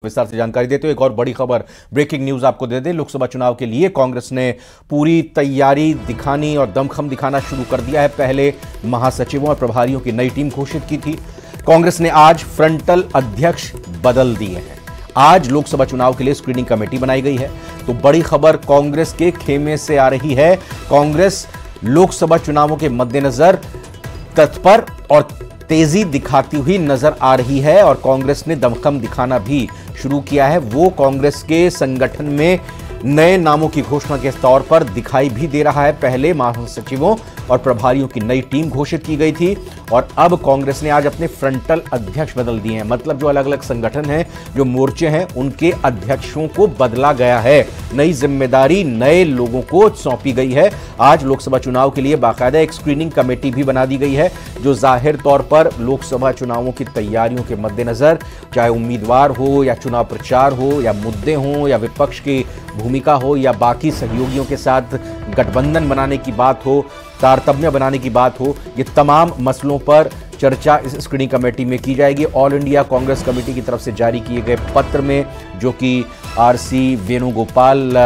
विस्तार से जानकारी देते हुए एक और बड़ी खबर, ब्रेकिंग न्यूज आपको दे दें। लोकसभा चुनाव के लिए कांग्रेस ने पूरी तैयारी दिखानी और दमखम दिखाना शुरू कर दिया है। पहले महासचिवों और प्रभारियों की नई टीम घोषित की थी। कांग्रेस ने आज फ्रंटल अध्यक्ष बदल दिए हैं। आज लोकसभा चुनाव के लिए स्क्रीनिंग कमेटी बनाई गई है। तो बड़ी खबर कांग्रेस के खेमे से आ रही है। कांग्रेस लोकसभा चुनावों के मद्देनजर तत्पर और तेजी दिखाती हुई नजर आ रही है और कांग्रेस ने दमखम दिखाना भी शुरू किया है। वो कांग्रेस के संगठन में नए नामों की घोषणा के तौर पर दिखाई भी दे रहा है। पहले महासचिवों और प्रभारियों की नई टीम घोषित की गई थी और अब कांग्रेस ने आज अपने फ्रंटल अध्यक्ष बदल दिए हैं। मतलब जो अलग अलग संगठन हैं, जो मोर्चे हैं, उनके अध्यक्षों को बदला गया है। नई जिम्मेदारी नए लोगों को सौंपी गई है। आज लोकसभा चुनाव के लिए बाकायदा एक स्क्रीनिंग कमेटी भी बना दी गई है, जो जाहिर तौर पर लोकसभा चुनावों की तैयारियों के मद्देनजर, चाहे उम्मीदवार हो या चुनाव प्रचार हो या मुद्दे हो या विपक्ष की भूमिका हो या बाकी सहयोगियों के साथ गठबंधन बनाने की बात हो, तारतम्य बनाने की बात हो, ये तमाम मसलों पर चर्चा इस स्क्रीनिंग कमेटी में की जाएगी। ऑल इंडिया कांग्रेस कमेटी की तरफ से जारी किए गए पत्र में, जो कि आरसी वेणुगोपाल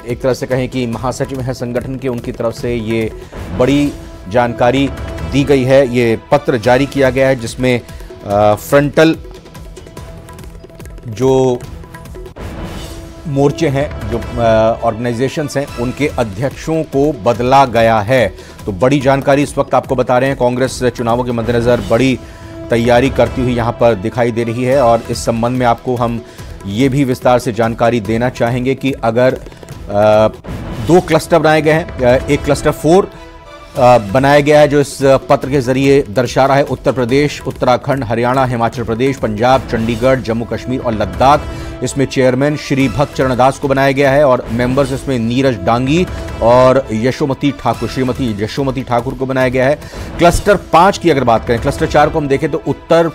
एक तरह से कहें कि महासचिव हैं संगठन के, उनकी तरफ से ये बड़ी जानकारी दी गई है। ये पत्र जारी किया गया है जिसमें फ्रंटल जो मोर्चे हैं, जो ऑर्गेनाइजेशंस हैं, उनके अध्यक्षों को बदला गया है। तो बड़ी जानकारी इस वक्त आपको बता रहे हैं। कांग्रेस चुनावों के मद्देनजर बड़ी तैयारी करती हुई यहां पर दिखाई दे रही है और इस संबंध में आपको हम ये भी विस्तार से जानकारी देना चाहेंगे कि अगर दो क्लस्टर बनाए गए हैं, एक क्लस्टर 4 बनाया गया है जो इस पत्र के जरिए दर्शा रहा है उत्तर प्रदेश, उत्तराखंड, हरियाणा, हिमाचल प्रदेश, पंजाब, चंडीगढ़, जम्मू कश्मीर और लद्दाख। इसमें चेयरमैन श्री भक्त चरण दास को बनाया गया है और मेंबर्स इसमें नीरज डांगी और यशोमती ठाकुर, श्रीमती यशोमती ठाकुर को बनाया गया है। क्लस्टर 5 की अगर बात करें, क्लस्टर 4 को हम देखें तो उत्तर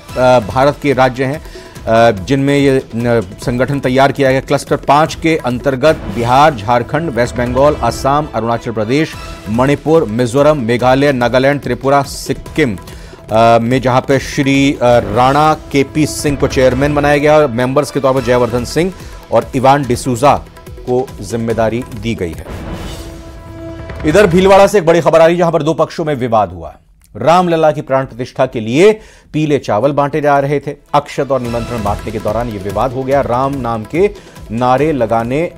भारत के राज्य हैं जिनमें ये संगठन तैयार किया गया। क्लस्टर 5 के अंतर्गत बिहार, झारखंड, वेस्ट बंगाल, असम, अरुणाचल प्रदेश, मणिपुर, मिजोरम, मेघालय, नागालैंड, त्रिपुरा, सिक्किम में जहां पे श्री राणा केपी सिंह को चेयरमैन बनाया गया और मेंबर्स के तौर पर जयवर्धन सिंह और इवान डिसूजा को जिम्मेदारी दी गई है। इधर भीलवाड़ा से एक बड़ी खबर आ रही है जहां पर दो पक्षों में विवाद हुआ। रामलला की प्राण प्रतिष्ठा के लिए पीले चावल बांटे जा रहे थे। अक्षत और निमंत्रण बांटने के दौरान यह विवाद हो गया। राम नाम के नारे लगाने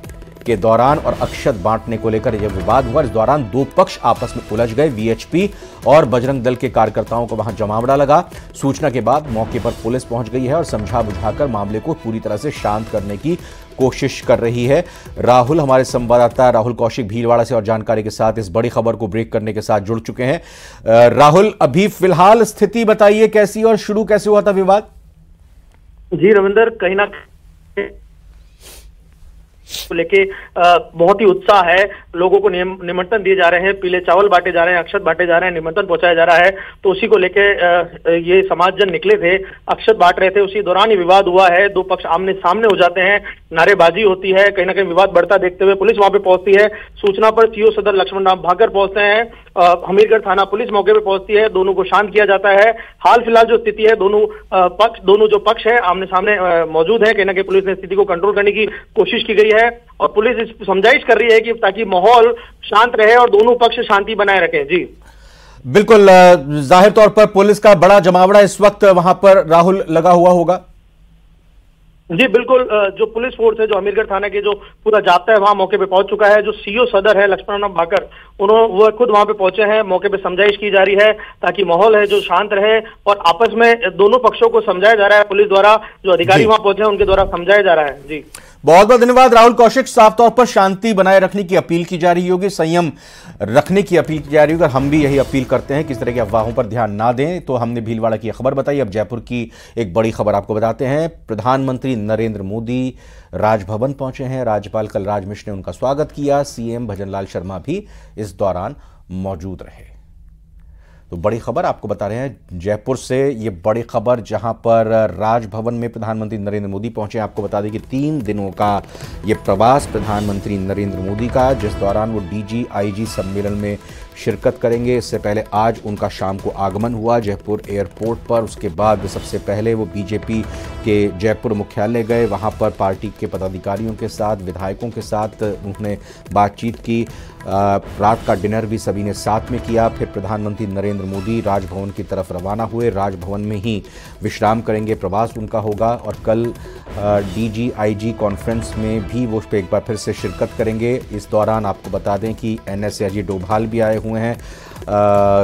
के दौरान और अक्षत बांटने को लेकर यह विवाद हुआ। इस दौरान दो पक्ष आपस में उलझ गए। वीएचपी और बजरंग दल के कार्यकर्ताओं को वहां जमावड़ा लगा। सूचना के बाद मौके पर पुलिस पहुंच गई है और समझा बुझाकर मामले को पूरी तरह से शांत करने की कोशिश कर रही है। राहुल, हमारे संवाददाता राहुल कौशिक भीलवाड़ा से और जानकारी के साथ इस बड़ी खबर को ब्रेक करने के साथ जुड़ चुके हैं। राहुल, अभी फिलहाल स्थिति बताइए कैसी और शुरू कैसे हुआ था विवाद? जी रविंदर, कहीं ना को लेके बहुत ही उत्साह है। लोगों को निमंत्रण दिए जा रहे हैं, पीले चावल बांटे जा रहे हैं, अक्षत बांटे जा रहे हैं, निमंत्रण पहुंचाया जा रहा है। तो उसी को लेके ये समाजजन निकले थे, अक्षत बांट रहे थे। उसी दौरान ही विवाद हुआ है। दो पक्ष आमने सामने हो जाते हैं, नारेबाजी होती है। कहीं ना कहीं विवाद बढ़ता देखते हुए पुलिस वहां पे पहुंचती है। सूचना पर सीओ सदर लक्ष्मण राम भाकर पहुंचते हैं। हमीरगढ़ थाना पुलिस मौके पर पहुंचती है। दोनों को शांत किया जाता है। हाल फिलहाल जो स्थिति है, दोनों जो पक्ष है आमने सामने मौजूद है। कहीं ना कहीं पुलिस ने स्थिति को कंट्रोल करने की कोशिश की गई है और पुलिस इस समझाइश कर रही है कि ताकि माहौल शांत रहे और दोनों पक्ष शांति बनाए रखें। जी बिल्कुल, जाहिर तौर पर पुलिस का बड़ा जमावड़ा इस वक्त वहां पर राहुल लगा हुआ होगा। जी बिल्कुल, जो पुलिस फोर्स है, जो हमीरगढ़ थाना के जो पूरा जाब्ता है वहां मौके पे पहुंच चुका है। जो सीओ सदर है लक्ष्मण राम भाकर, वो खुद वहां पे पहुंचे हैं। मौके पे समझाइश की जा रही है ताकि माहौल है जो शांत रहे और आपस में दोनों पक्षों को समझाया जा रहा है। पुलिस द्वारा जो अधिकारी वहां पहुंचे हैं उनके द्वारा समझाया जा रहा है। जी बहुत बहुत धन्यवाद राहुल कौशिक। साफ तौर पर शांति बनाए रखने की अपील की जा रही होगी, संयम रखने की अपील की जा रही होगी और हम भी यही अपील करते हैं किस तरह की अफवाहों पर ध्यान ना दें। तो हमने भीलवाड़ा की खबर बताई। अब जयपुर की एक बड़ी खबर आपको बताते हैं। प्रधानमंत्री नरेंद्र मोदी राजभवन पहुंचे हैं। राज्यपाल कलराज मिश्र ने उनका स्वागत किया। सीएम भजनलाल शर्मा भी इस दौरान मौजूद रहे। तो बड़ी खबर आपको बता रहे हैं जयपुर से, ये बड़ी खबर जहां पर राजभवन में प्रधानमंत्री नरेंद्र मोदी पहुंचे। आपको बता दें कि 3 दिनों का ये प्रवास प्रधानमंत्री नरेंद्र मोदी का, जिस दौरान वो डीजी आईजी सम्मेलन में शिरकत करेंगे। इससे पहले आज उनका शाम को आगमन हुआ जयपुर एयरपोर्ट पर। उसके बाद सबसे पहले वो बीजेपी के जयपुर मुख्यालय गए, वहां पर पार्टी के पदाधिकारियों के साथ, विधायकों के साथ उन्होंने बातचीत की। रात का डिनर भी सभी ने साथ में किया। फिर प्रधानमंत्री नरेंद्र मोदी राजभवन की तरफ रवाना हुए। राजभवन में ही विश्राम करेंगे, प्रवास उनका होगा और कल DG-IG कॉन्फ्रेंस में भी वो एक बार फिर से शिरकत करेंगे। इस दौरान आपको बता दें कि NSA अजीत डोभाल भी आए हुए हैं,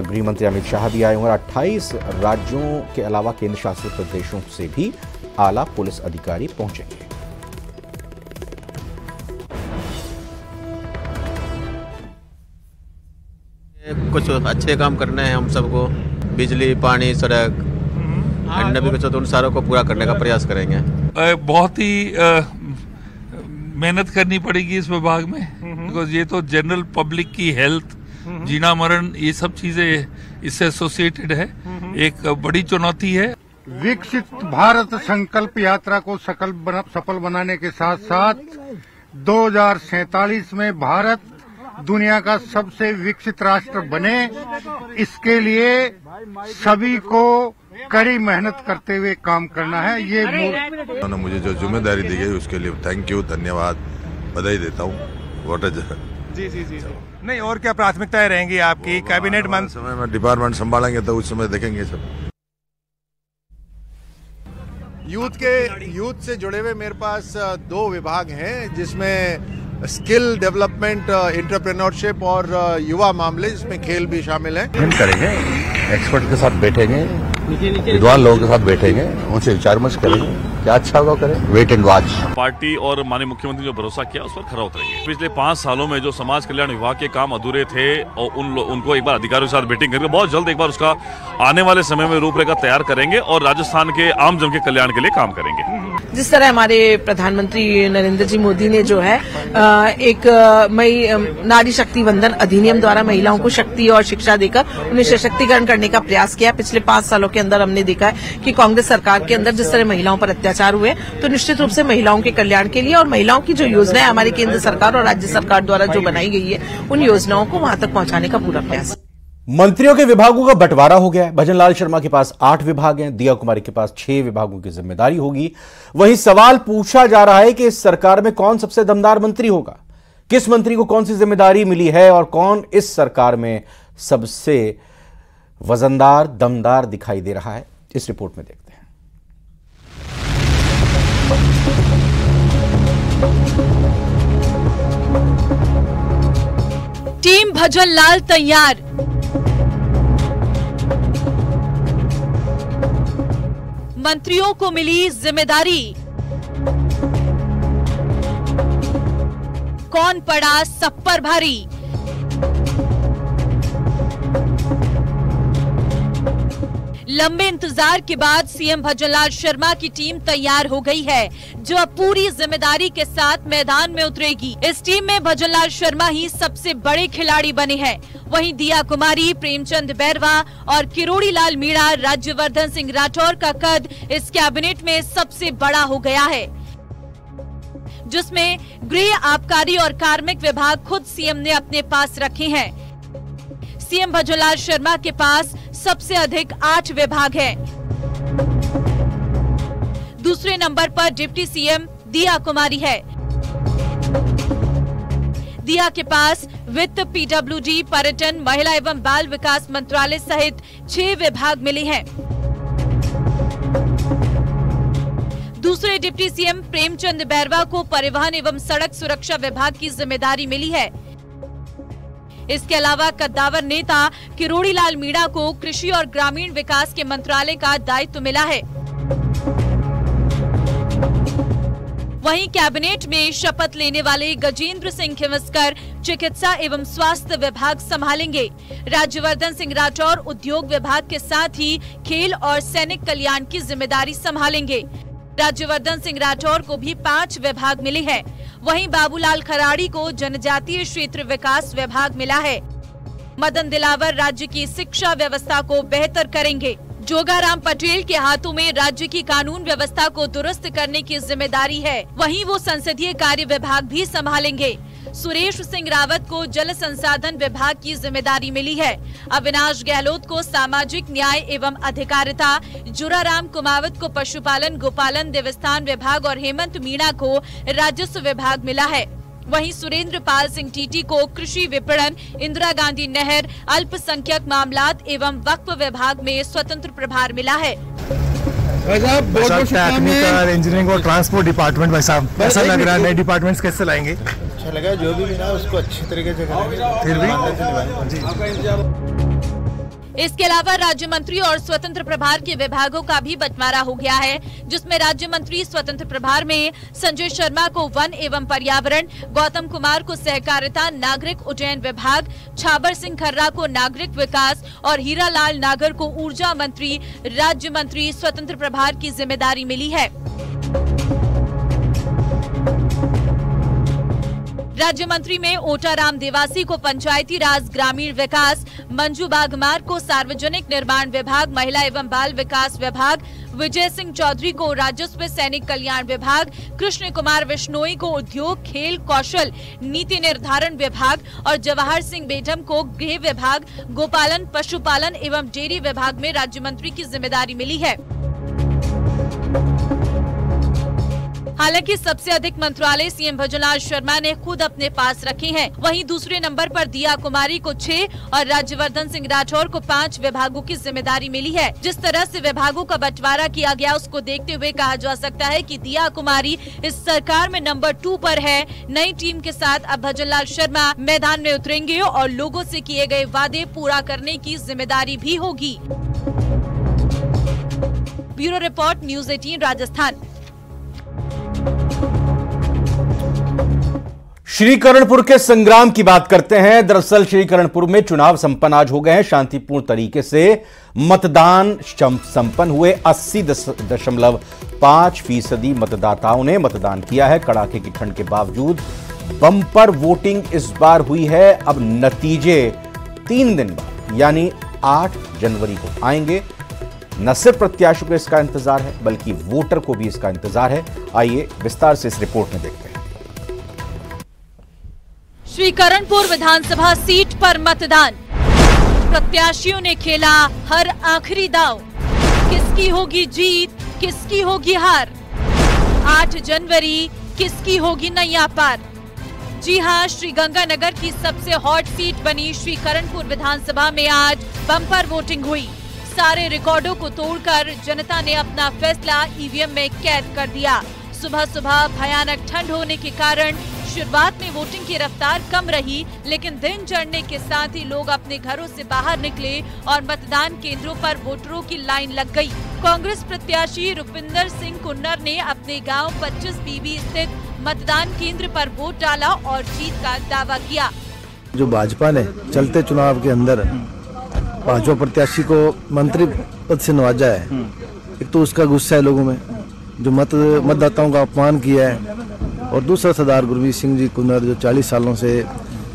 गृह मंत्री अमित शाह भी आए हुए हैं। 28 राज्यों के अलावा केंद्र शासित प्रदेशों से भी आला पुलिस अधिकारी पहुंचेंगे। कुछ अच्छे काम करने हैं हम सबको, बिजली, पानी, सड़क, अन्य भी कुछ, तो उन सारों को पूरा करने का प्रयास करेंगे। बहुत ही मेहनत करनी पड़ेगी इस विभाग में, बिकॉज ये तो जनरल पब्लिक की हेल्थ, जीना मरण, ये सब चीजें इससे एसोसिएटेड है। एक बड़ी चुनौती है। विकसित भारत संकल्प यात्रा को सफल बनाने के साथ साथ 2047 में भारत दुनिया का सबसे विकसित राष्ट्र बने, इसके लिए सभी को कड़ी मेहनत करते हुए काम करना है। ये उन्होंने मुझे जो जिम्मेदारी दी गई उसके लिए थैंक यू, धन्यवाद, बधाई देता हूँ। जी। नहीं, और क्या प्राथमिकताएं रहेंगी आपकी कैबिनेट मंत्री? समय में डिपार्टमेंट संभालेंगे तो उस समय देखेंगे सब। यूथ से जुड़े हुए मेरे पास 2 विभाग हैं, जिसमें स्किल डेवलपमेंट, एंटरप्रेन्योरशिप और युवा मामले, जिसमें खेल भी शामिल है। हम करेंगे, एक्सपर्ट के साथ बैठेंगे, विद्वान लोगों के साथ बैठेंगे, उनसे विचार विमर्श करेंगे, क्या अच्छा होगा करें, वेट एंड वॉच। पार्टी और माननीय मुख्यमंत्री जो भरोसा किया उस पर खरा उतरेंगे। पिछले 5 सालों में जो समाज कल्याण विभाग के काम अधूरे थे और उनको एक बार अधिकारियों के साथ मीटिंग करके बहुत जल्द एक बार उसका आने वाले समय में रूपरेखा तैयार करेंगे और राजस्थान के आम जन के कल्याण के लिए काम करेंगे। जिस तरह हमारे प्रधानमंत्री नरेंद्र जी मोदी ने जो है एक नारी शक्ति वंदन अधिनियम द्वारा महिलाओं को शक्ति और शिक्षा देकर उन्हें सशक्तिकरण करने का प्रयास किया। पिछले 5 सालों के अंदर हमने देखा है कि कांग्रेस सरकार के अंदर जिस तरह महिलाओं पर अत्याचार हुए, तो निश्चित रूप से महिलाओं के कल्याण के लिए और महिलाओं की जो योजनाएं हमारी केंद्र सरकार और राज्य सरकार द्वारा जो बनाई गई है, उन योजनाओं को वहां तक पहुंचाने का पूरा प्रयास। मंत्रियों के विभागों का बंटवारा हो गया है। भजनलाल शर्मा के पास 8 विभाग हैं, दिया कुमारी के पास 6 विभागों की जिम्मेदारी होगी। वहीं सवाल पूछा जा रहा है कि इस सरकार में कौन सबसे दमदार मंत्री होगा, किस मंत्री को कौन सी जिम्मेदारी मिली है और कौन इस सरकार में सबसे वजनदार, दमदार दिखाई दे रहा है। इस रिपोर्ट में देखते हैं। टीम भजनलाल तैयार। मंत्रियों को मिली जिम्मेदारी। कौन पड़ा सब पर भारी। लंबे इंतजार के बाद सीएम भजनलाल शर्मा की टीम तैयार हो गई है, जो अब पूरी जिम्मेदारी के साथ मैदान में उतरेगी। इस टीम में भजनलाल शर्मा ही सबसे बड़े खिलाड़ी बने हैं। वहीं दिया कुमारी, प्रेमचंद बैरवा और किरोड़ी लाल मीणा, राज्यवर्धन सिंह राठौर का कद इस कैबिनेट में सबसे बड़ा हो गया है, जिसमें गृह, आबकारी और कार्मिक विभाग खुद सीएम ने अपने पास रखे हैं। सीएम भजनलाल शर्मा के पास सबसे अधिक 8 विभाग हैं। दूसरे नंबर पर डिप्टी सीएम दिया कुमारी है। दिया के पास वित्त, पीडब्ल्यूडी, पर्यटन, महिला एवं बाल विकास मंत्रालय सहित 6 विभाग मिले हैं। दूसरे डिप्टी सीएम प्रेमचंद बैरवा को परिवहन एवं सड़क सुरक्षा विभाग की जिम्मेदारी मिली है। इसके अलावा कद्दावर नेता किरोड़ी लाल मीणा को कृषि और ग्रामीण विकास के मंत्रालय का दायित्व मिला है। वहीं कैबिनेट में शपथ लेने वाले गजेंद्र सिंह खिवस्कर चिकित्सा एवं स्वास्थ्य विभाग संभालेंगे। राज्यवर्धन सिंह राठौर उद्योग विभाग के साथ ही खेल और सैनिक कल्याण की जिम्मेदारी संभालेंगे। राज्यवर्धन सिंह राठौर को भी 5 विभाग मिले हैं। वहीं बाबूलाल खराड़ी को जनजातीय क्षेत्र विकास विभाग मिला है। मदन दिलावर राज्य की शिक्षा व्यवस्था को बेहतर करेंगे। जोगाराम पटेल के हाथों में राज्य की कानून व्यवस्था को दुरुस्त करने की जिम्मेदारी है। वहीं वो संसदीय कार्य विभाग भी संभालेंगे। सुरेश सिंह रावत को जल संसाधन विभाग की जिम्मेदारी मिली है। अविनाश गहलोत को सामाजिक न्याय एवं अधिकारिता, जुराराम कुमावत को पशुपालन, गोपालन, देवस्थान विभाग और हेमंत मीणा को राजस्व विभाग मिला है। वहीं सुरेंद्र पाल सिंह टीटी को कृषि विपणन, इंदिरा गांधी नहर, अल्पसंख्यक मामलात एवं वक्फ विभाग में स्वतंत्र प्रभार मिला है। टेक्निकल, इंजीनियरिंग और ट्रांसपोर्ट डिपार्टमेंट, भाई साहब कैसा लग रहा है? नए डिपार्टमेंट्स कैसे लाएंगे? अच्छा लगा, जो भी मिला उसको अच्छी तरीके से करेंगे। फिर भी इसके अलावा राज्य मंत्री और स्वतंत्र प्रभार के विभागों का भी बंटवारा हो गया है, जिसमें राज्य मंत्री स्वतंत्र प्रभार में संजय शर्मा को वन एवं पर्यावरण, गौतम कुमार को सहकारिता, नागरिक उड्डयन विभाग, छाबर सिंह खर्रा को नागरिक विकास और हीरालाल नागर को ऊर्जा मंत्री, राज्य मंत्री स्वतंत्र प्रभार की जिम्मेदारी मिली है। राज्य मंत्री में ओटाराम देवासी को पंचायती राज ग्रामीण विकास, मंजू बागमार को सार्वजनिक निर्माण विभाग, महिला एवं बाल विकास विभाग, विजय सिंह चौधरी को राजस्व सैनिक कल्याण विभाग, कृष्ण कुमार विश्नोई को उद्योग, खेल, कौशल, नीति निर्धारण विभाग और जवाहर सिंह बेढम को गृह विभाग, गोपालन, पशुपालन एवं डेयरी विभाग में राज्य मंत्री की जिम्मेदारी मिली है। हालांकि सबसे अधिक मंत्रालय सीएम भजनलाल शर्मा ने खुद अपने पास रखे हैं। वहीं दूसरे नंबर पर दिया कुमारी को 6 और राज्यवर्धन सिंह राठौर को 5 विभागों की जिम्मेदारी मिली है। जिस तरह से विभागों का बंटवारा किया गया उसको देखते हुए कहा जा सकता है कि दिया कुमारी इस सरकार में नंबर 2 पर है। नई टीम के साथ अब भजनलाल शर्मा मैदान में उतरेंगे और लोगों से किए गए वादे पूरा करने की जिम्मेदारी भी होगी। Bureau report, news 18 Rajasthan. Srikaranpur के संग्राम की बात करते हैं। दरअसल श्रीकरणपुर में चुनाव संपन्न आज हो गए हैं। शांतिपूर्ण तरीके से मतदान संपन्न हुए। 80.5% मतदाताओं ने मतदान किया है। कड़ाके की ठंड के बावजूद बम्पर वोटिंग इस बार हुई है। अब नतीजे 3 दिन बाद यानी 8 जनवरी को आएंगे। न सिर्फ प्रत्याशियों को इसका इंतजार है बल्कि वोटर को भी इसका इंतजार है। आइए विस्तार से इस रिपोर्ट में देखते हैं। श्रीकरणपुर विधानसभा सीट पर मतदान, प्रत्याशियों ने खेला हर आखिरी दांव। किसकी होगी जीत, किसकी होगी हार? 8 जनवरी किसकी होगी नैया पार? जी हां, श्रीगंगानगर की सबसे हॉट सीट बनी श्रीकरणपुर विधानसभा में आज बम्पर वोटिंग हुई। सारे रिकॉर्डों को तोड़कर जनता ने अपना फैसला ईवीएम में कैद कर दिया। सुबह सुबह भयानक ठंड होने के कारण शुरुआत में वोटिंग की रफ्तार कम रही, लेकिन दिन चढ़ने के साथ ही लोग अपने घरों से बाहर निकले और मतदान केंद्रों पर वोटरों की लाइन लग गई। कांग्रेस प्रत्याशी रुपिंदर सिंह कुन्नर ने अपने गांव 25 बीबी स्थित मतदान केंद्र पर वोट डाला और जीत का दावा किया। जो भाजपा ने चलते चुनाव के अंदर 5 प्रत्याशी को मंत्री पद से नवाजा है, एक तो उसका गुस्सा है लोगों में, जो मतदाताओं का अपमान किया है, और दूसरा सरदार गुरमीत सिंह जी कुन्नर जो 40 सालों से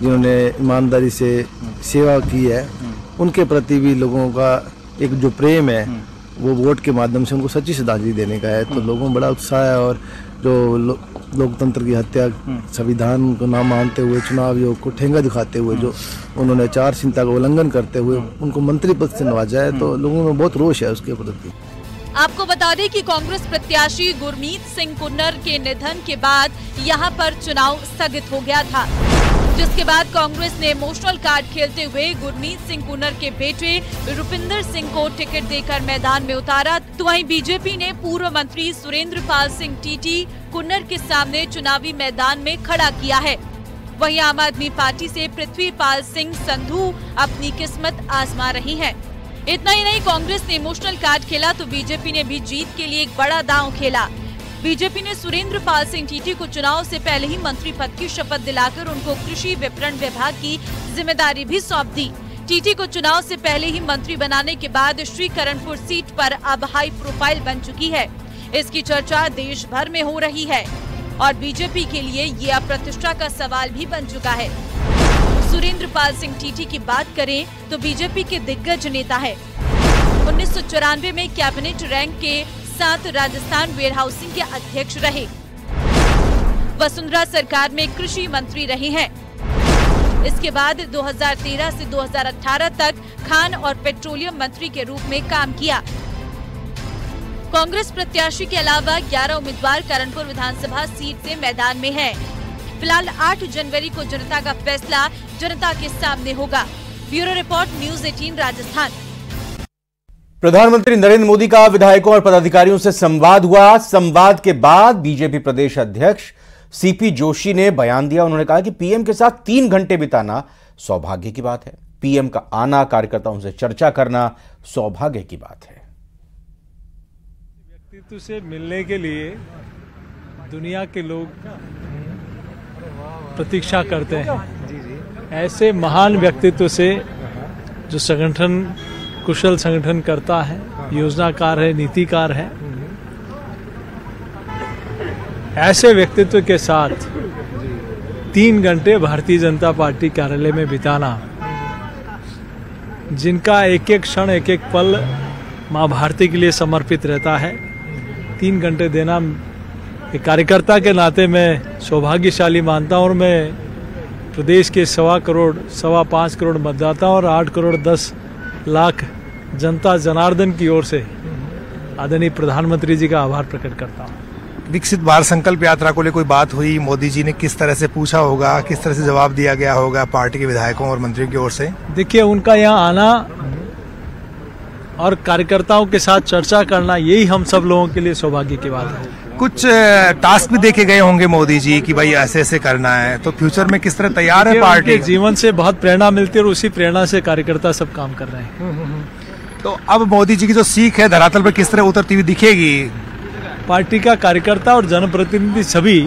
जिन्होंने ईमानदारी से सेवा की है, उनके प्रति भी लोगों का एक जो प्रेम है वो वोट के माध्यम से उनको सच्ची श्रद्धांजलि देने का है। तो लोगों में बड़ा उत्साह है और जो लोकतंत्र की हत्या, संविधान को ना मानते हुए, चुनाव योग को ठेंगा दिखाते हुए, जो उन्होंने आचार संहिता का उल्लंघन करते हुए उनको मंत्री पद से नवाजा है, तो लोगों में बहुत रोष है उसके प्रति। आपको बता दें कि कांग्रेस प्रत्याशी गुरमीत सिंह कुन्नर के निधन के बाद यहां पर चुनाव स्थगित हो गया था, जिसके बाद कांग्रेस ने इमोशनल कार्ड खेलते हुए गुरमीत सिंह कुन्नर के बेटे रुपिंदर सिंह को टिकट देकर मैदान में उतारा। तो वहीं बीजेपी ने पूर्व मंत्री सुरेंद्र पाल सिंह टीटी कुन्नर के सामने चुनावी मैदान में खड़ा किया है। वहीं आम आदमी पार्टी से पृथ्वीपाल सिंह संधू अपनी किस्मत आजमा रही हैं। इतना ही नहीं, कांग्रेस ने इमोशनल कार्ड खेला तो बीजेपी ने भी जीत के लिए एक बड़ा दांव खेला। बीजेपी ने सुरेंद्र पाल सिंह टीटी को चुनाव से पहले ही मंत्री पद की शपथ दिलाकर उनको कृषि विपणन विभाग की जिम्मेदारी भी सौंप दी। टीटी को चुनाव से पहले ही मंत्री बनाने के बाद श्रीकरणपुर सीट पर अब हाई प्रोफाइल बन चुकी है। इसकी चर्चा देश भर में हो रही है और बीजेपी के लिए ये अब प्रतिष्ठा का सवाल भी बन चुका है। सुरेंद्र पाल सिंह टीटी की बात करें तो बीजेपी के दिग्गज नेता है। 1994 में कैबिनेट रैंक के साथ राजस्थान वेयरहाउसिंग के अध्यक्ष रहे। वसुंधरा सरकार में कृषि मंत्री रहे हैं। इसके बाद 2013 से 2018 तक खान और पेट्रोलियम मंत्री के रूप में काम किया। कांग्रेस प्रत्याशी के अलावा 11 उम्मीदवार करणपुर विधानसभा सीट से मैदान में हैं। फिलहाल 8 जनवरी को जनता का फैसला जनता के सामने होगा। Bureau report, news 18 Rajasthan. प्रधानमंत्री नरेंद्र मोदी का विधायकों और पदाधिकारियों से संवाद हुआ। संवाद के बाद बीजेपी प्रदेश अध्यक्ष सीपी जोशी ने बयान दिया। उन्होंने कहा कि पीएम के साथ 3 घंटे बिताना सौभाग्य की बात है। पीएम का आना, कार्यकर्ताओं से चर्चा करना सौभाग्य की बात है। व्यक्तित्व से मिलने के लिए दुनिया के लोग प्रतीक्षा करते हैं। ऐसे महान व्यक्तित्व से जो संगठन, कुशल संगठन करता है, योजनाकार है, नीतिकार है, ऐसे व्यक्तित्व के साथ 3 घंटे भारतीय जनता पार्टी कार्यालय में बिताना, जिनका एक एक क्षण, एक एक पल मां भारती के लिए समर्पित रहता है, 3 घंटे देना एक कार्यकर्ता के नाते मैं सौभाग्यशाली मानता हूं। और मैं प्रदेश के 5.25 करोड़ मतदाताओं और 8 करोड़ 10 लाख जनता जनार्दन की ओर से आदरणीय प्रधानमंत्री जी का आभार प्रकट करता हूं। विकसित भारत संकल्प यात्रा को लेकर कोई बात हुई? मोदी जी ने किस तरह से पूछा होगा, किस तरह से जवाब दिया गया होगा पार्टी के विधायकों और मंत्रियों की ओर से? देखिए, उनका यहाँ आना और कार्यकर्ताओं के साथ चर्चा करना, यही हम सब लोगों के लिए सौभाग्य की बात है। कुछ टास्क भी देखे गए होंगे मोदी जी कि भाई ऐसे ऐसे करना है, तो फ्यूचर में किस तरह तैयार है पार्टी? उनके जीवन से बहुत प्रेरणा मिलती है और उसी प्रेरणा से कार्यकर्ता सब काम कर रहे हैं। तो अब मोदी जी की जो सीख है धरातल पर किस तरह उतरती हुई दिखेगी? पार्टी का कार्यकर्ता और जनप्रतिनिधि सभी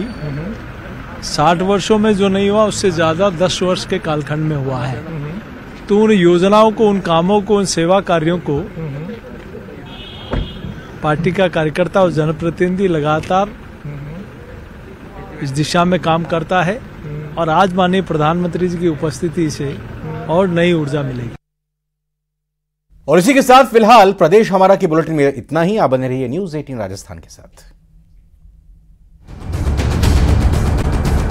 60 वर्षों में जो नहीं हुआ उससे ज्यादा 10 वर्ष के कालखंड में हुआ है। तो उन योजनाओं को, उन कामों को, उन सेवा कार्यों को पार्टी का कार्यकर्ता और जनप्रतिनिधि लगातार इस दिशा में काम करता है और आज माननीय प्रधानमंत्री जी की उपस्थिति से और नई ऊर्जा मिलेगी। और इसी के साथ फिलहाल प्रदेश हमारा की बुलेटिन में इतना ही। आप बने रहिए न्यूज़ 18 राजस्थान के साथ।